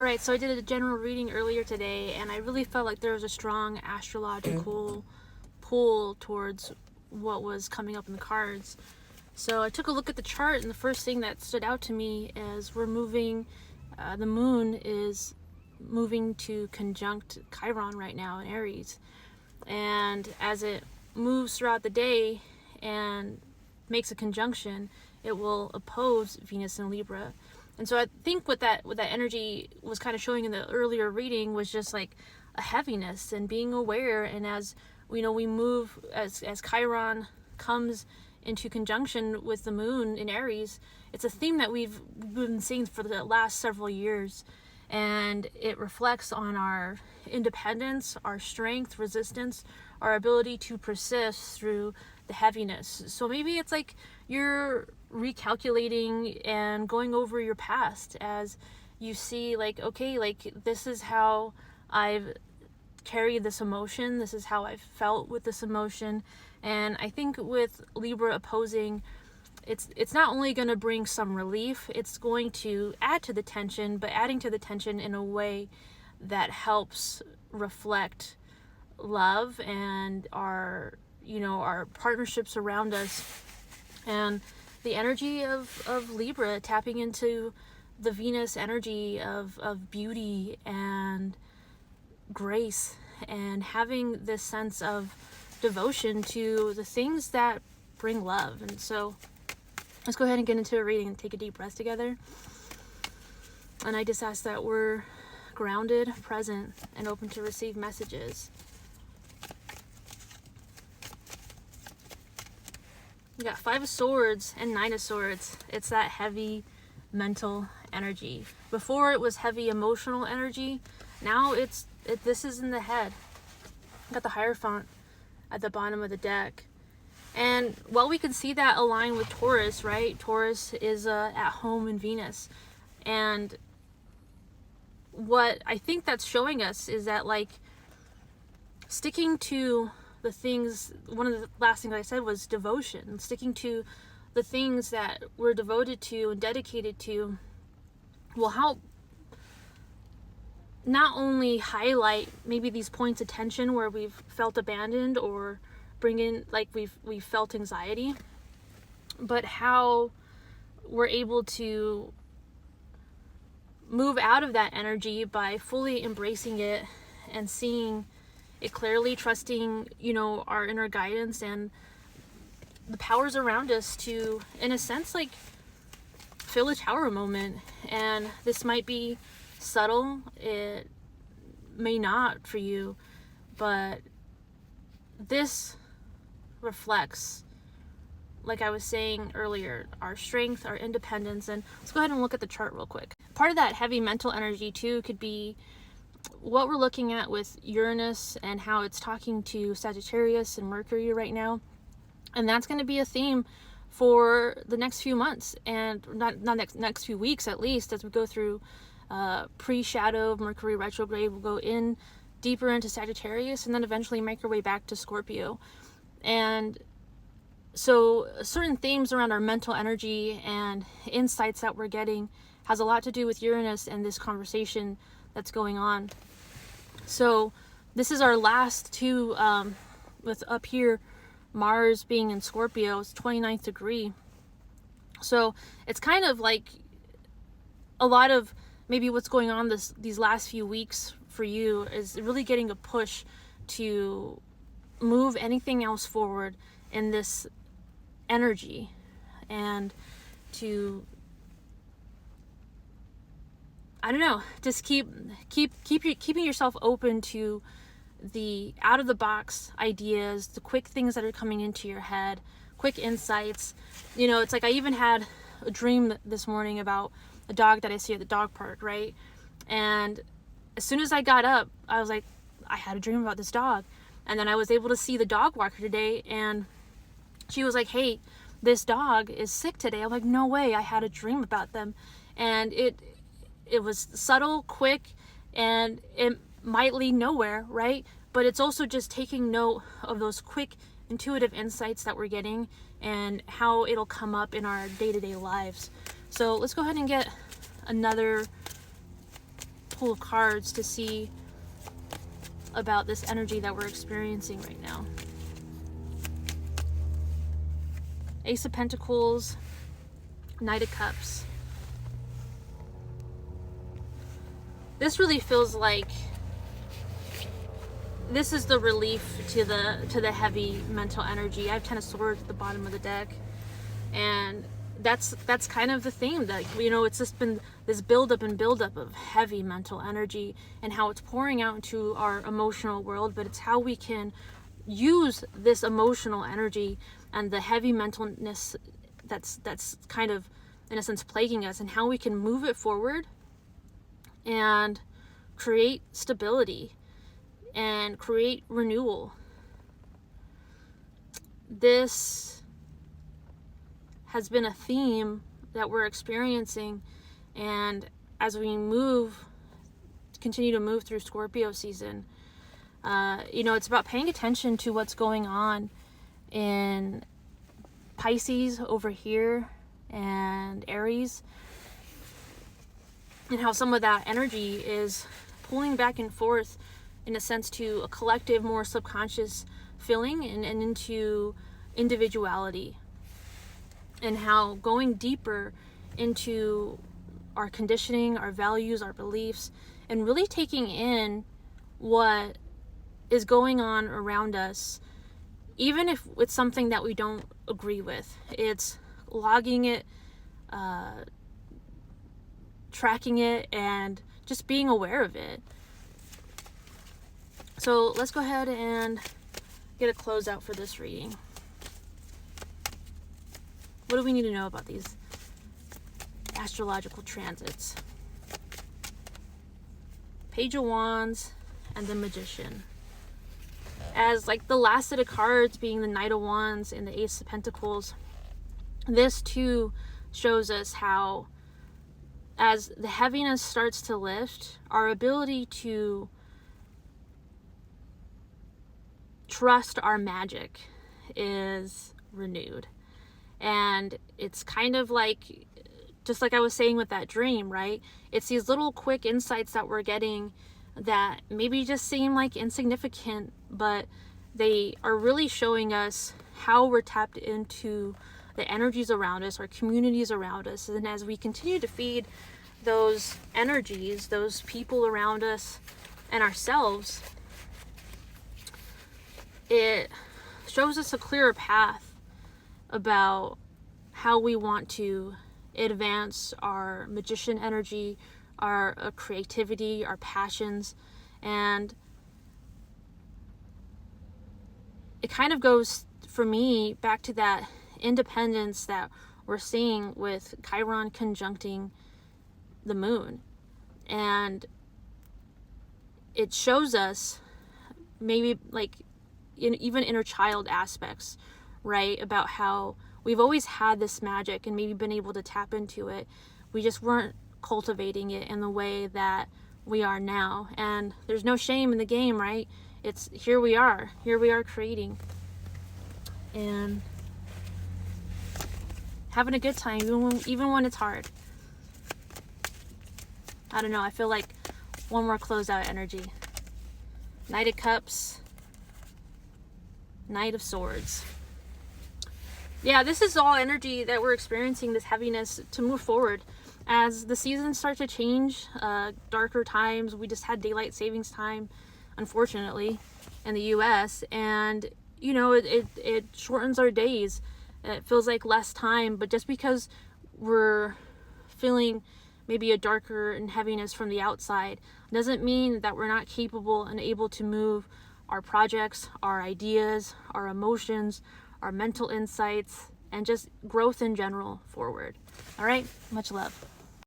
Right, so I did a general reading earlier today, and I really felt like there was a strong astrological pull towards what was coming up in the cards. So I took a look at the chart, and the first thing that stood out to me is we're moving, the moon is moving to conjunct Chiron right now in Aries. And as it moves throughout the day and makes a conjunction, it will oppose Venus in Libra. And so I think what that energy was kind of showing in the earlier reading was just like a heaviness and being aware. And as we know, we move as Chiron comes into conjunction with the moon in Aries, it's a theme that we've been seeing for the last several years. And it reflects on our independence, our strength, resistance, our ability to persist through the heaviness. So maybe it's like you're recalculating and going over your past as you see, like, okay, like this is how I've carried this emotion, this is how I've felt with this emotion. And I think with Libra opposing, it's not only going to bring some relief, it's going to add to the tension, but adding to the tension in a way that helps reflect love and our partnerships around us. And the energy of Libra tapping into the Venus energy of beauty and grace, and having this sense of devotion to the things that bring love. And so let's go ahead and get into a reading and take a deep breath together. And I just ask that we're grounded, present, and open to receive messages. We got 5 of Swords and 9 of Swords. It's that heavy mental energy. Before it was heavy emotional energy. Now this is in the head. Got the Hierophant at the bottom of the deck. And while we can see that align with Taurus, right? Taurus is at home in Venus. And what I think that's showing us is that, like, sticking to the things, one of the last things I said was devotion. Sticking to the things that we're devoted to and dedicated to will help not only highlight maybe these points of tension where we've felt abandoned or bring in, like, we've felt anxiety, but how we're able to move out of that energy by fully embracing it and seeing it clearly, trusting, our inner guidance and the powers around us to, in a sense, like, fill a tower moment. And this might be subtle, it may not for you, but this reflects, like I was saying earlier, our strength, our independence. And let's go ahead and look at the chart real quick. Part of that heavy mental energy too could be what we're looking at with Uranus and how it's talking to Sagittarius and Mercury right now. And that's going to be a theme for the next few months, and not next few weeks at least, as we go through pre-shadow of Mercury retrograde. We'll go in deeper into Sagittarius and then eventually make our way back to Scorpio. And so certain themes around our mental energy and insights that we're getting has a lot to do with Uranus and this conversation that's going on. So this is our last two, with up here Mars being in Scorpio. It's 29th degree. So it's kind of like a lot of maybe what's going on these last few weeks for you is really getting a push to move anything else forward in this energy, and to, I don't know, just keeping yourself open to the out of the box ideas, the quick things that are coming into your head, quick insights. It's like I even had a dream this morning about a dog that I see at the dog park, right? And as soon as I got up, I was like, I had a dream about this dog. And then I was able to see the dog walker today, and she was like, hey, this dog is sick today. I'm like, no way, I had a dream about them. And it was subtle, quick, and it might lead nowhere, right? But it's also just taking note of those quick intuitive insights that we're getting and how it'll come up in our day-to-day lives. So let's go ahead and get another pull of cards to see about this energy that we're experiencing right now. Ace of Pentacles, Knight of Cups. This really feels like this is the relief to the heavy mental energy. I have 10 of Swords at the bottom of the deck, and that's kind of the theme, that, you know, it's just been this buildup of heavy mental energy and how it's pouring out into our emotional world, but it's how we can use this emotional energy and the heavy mentalness that's kind of, in a sense, plaguing us, and how we can move it forward and create stability and create renewal. This has been a theme that we're experiencing, and as we continue to move through Scorpio season, you know, it's about paying attention to what's going on in Pisces over here and Aries, and how some of that energy is pulling back and forth, in a sense, to a collective, more subconscious feeling and into individuality, and how going deeper into our conditioning, our values, our beliefs, and really taking in what is going on around us, even if it's something that we don't agree with. It's logging it, tracking it, and just being aware of it. So let's go ahead and get a closeout for this reading. What do we need to know about these astrological transits? Page of Wands and the Magician. As like the last set of cards being the Knight of Wands and the Ace of Pentacles, this too shows us how, as the heaviness starts to lift, our ability to trust our magic is renewed. And it's kind of like, just like I was saying with that dream, right? It's these little quick insights that we're getting that maybe just seem like insignificant, but they are really showing us how we're tapped into the energies around us, our communities around us. And as we continue to feed those energies, those people around us and ourselves, it shows us a clearer path about how we want to advance our magician energy, our creativity, our passions. And it kind of goes, for me, back to that independence that we're seeing with Chiron conjuncting the moon. And it shows us maybe like even inner child aspects, right? About how we've always had this magic and maybe been able to tap into it. We just weren't cultivating it in the way that we are now. And there's no shame in the game, right? It's here we are creating and having a good time, even when it's hard. I don't know, I feel like one more closeout energy. Knight of Cups, Knight of Swords. Yeah, this is all energy that we're experiencing, this heaviness, to move forward. As the seasons start to change, darker times, we just had daylight savings time, unfortunately, in the US, and you know, it shortens our days. It feels like less time, but just because we're feeling maybe a darker and heaviness from the outside doesn't mean that we're not capable and able to move our projects, our ideas, our emotions, our mental insights, and just growth in general forward. All right, much love.